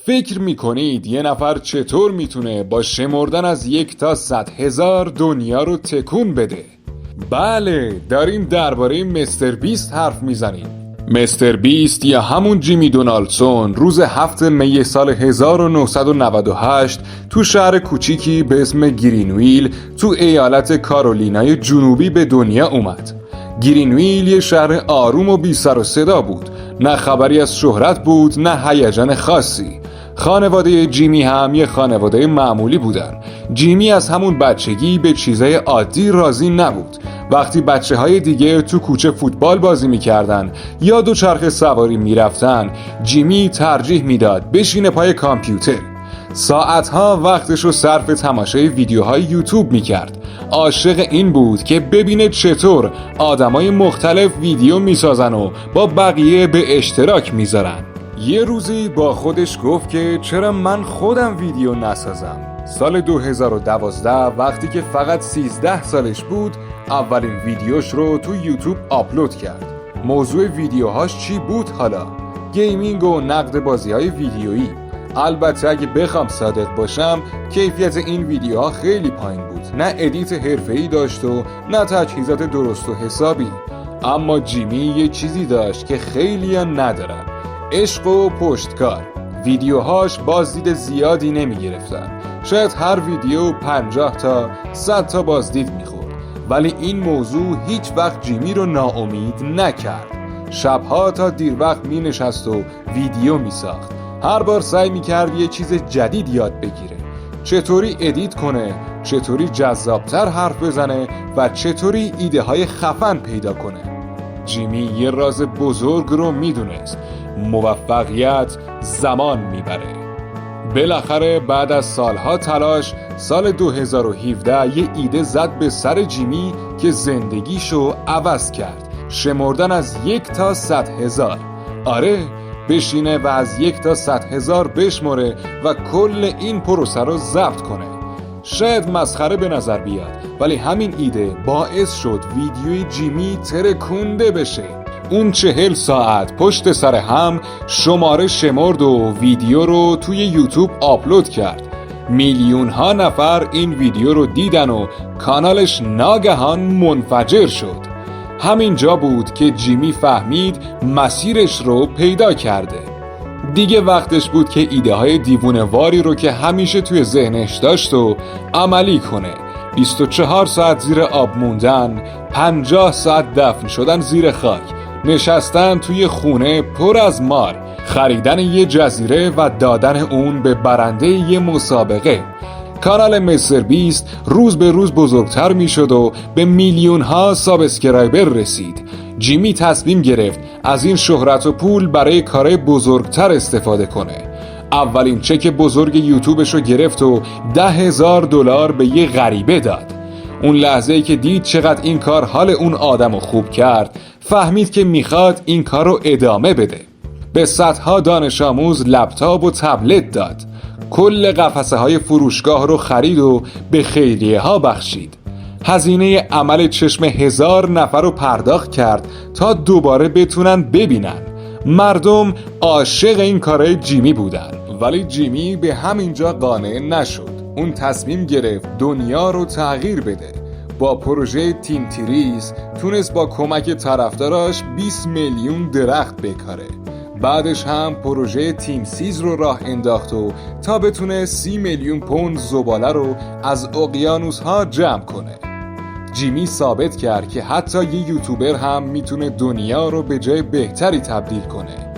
فکر میکنید یه نفر چطور میتونه با شمردن از 1 تا 100,000 دنیا رو تکون بده؟ بله، داریم درباره مستر بیست حرف میزنیم. مستر بیست یا همون جیمی دونالدسون روز 7 می سال 1998 تو شهر کوچیکی به اسم گرینویل تو ایالت کارولینای جنوبی به دنیا اومد. گرینویل یه شهر آروم و بی سر و صدا بود. نه خبری از شهرت بود، نه هیجان خاصی. خانواده جیمی هم یه خانواده معمولی بودن. جیمی از همون بچگی به چیزای عادی راضی نبود. وقتی بچه‌های دیگه تو کوچه فوتبال بازی می‌کردن یا دوچرخه سواری می‌رفتن، جیمی ترجیح میداد بشینه پای کامپیوتر. ساعتها وقتشو صرف تماشای ویدیوهای یوتیوب میکرد. عاشق این بود که ببینه چطور آدمای مختلف ویدیو میسازن و با بقیه به اشتراک میذارن. یه روزی با خودش گفت که چرا من خودم ویدیو نسازم. سال 2012 وقتی که فقط 13 سالش بود اولین ویدیوش رو تو یوتیوب آپلود کرد. موضوع ویدیوهاش چی بود حالا؟ گیمینگ و نقد بازی‌های ویدیویی. البته اگه بخوام صادق باشم کیفیت این ویدیوها خیلی پایین بود. نه ادیت حرفه‌ای داشت و نه تجهیزات درست و حسابی. اما جیمی یه چیزی داشت که خیلی‌ها ندارن: عشق و پشتکار. ویدیوهاش بازدید زیادی نمی گرفتن. شاید هر ویدیو 50 تا 100 تا بازدید میخورد. ولی این موضوع هیچ وقت جیمی رو ناامید نکرد. شبها تا دیر وقت می نشست و ویدیو می ساخت. هر بار سعی می کرد یه چیز جدید یاد بگیره. چطوری ادیت کنه، چطوری جذابتر حرف بزنه و چطوری ایده های خفن پیدا کنه. جیمی یه راز بزرگ رو می دونست: موفقیت زمان می بره. بالاخره بعد از سالها تلاش سال 2017 یه ایده زد به سر جیمی که زندگیشو عوض کرد: شمردن از 1 تا 100,000. آره، بشینه و از 1 تا 100,000 بشمره و کل این پروسه رو ضبط کنه. شاید مسخره به نظر بیاد، ولی همین ایده باعث شد ویدیوی جیمی ترکونده بشه. اون 40 ساعت پشت سر هم شماره شمرد و ویدیو رو توی یوتیوب آپلود کرد. میلیون ها نفر این ویدیو رو دیدن و کانالش ناگهان منفجر شد. همین جا بود که جیمی فهمید مسیرش رو پیدا کرده. دیگه وقتش بود که ایده های دیوونه واری رو که همیشه توی ذهنش داشت و عملی کنه. 24 ساعت زیر آب موندن، 50 ساعت دفن شدن زیر خاک، نشستن توی خونه پر از مار، خریدن یه جزیره و دادن اون به برنده یه مسابقه. کانال مستر بیست روز به روز بزرگتر می شد و به میلیون ها سابسکرایبر رسید. جیمی تصمیم گرفت از این شهرت و پول برای کارهای بزرگتر استفاده کنه. اولین چک بزرگ یوتیوبش رو گرفت و $10,000 به یه غریبه داد. اون لحظه‌ای که دید چقدر این کار حال اون آدمو خوب کرد، فهمید که میخواد این کار رو ادامه بده. به صدها دانش آموز لپتاپ و تبلت داد. کل قفسه های فروشگاه رو خرید و به خیریه ها بخشید. هزینه عمل چشم 1000 نفر رو پرداخت کرد تا دوباره بتونن ببینن. مردم عاشق این کارهای جیمی بودن. ولی جیمی به همینجا قانع نشد. اون تصمیم گرفت دنیا رو تغییر بده. با پروژه تیم تریز تونست با کمک طرفداراش 20 میلیون درخت بکاره. بعدش هم پروژه تیم سیز رو راه انداخت و تا بتونه 30 میلیون پوند زباله رو از اقیانوس ها جمع کنه. جیمی ثابت کرد که حتی یه یوتیوبر هم میتونه دنیا رو به جای بهتری تبدیل کنه.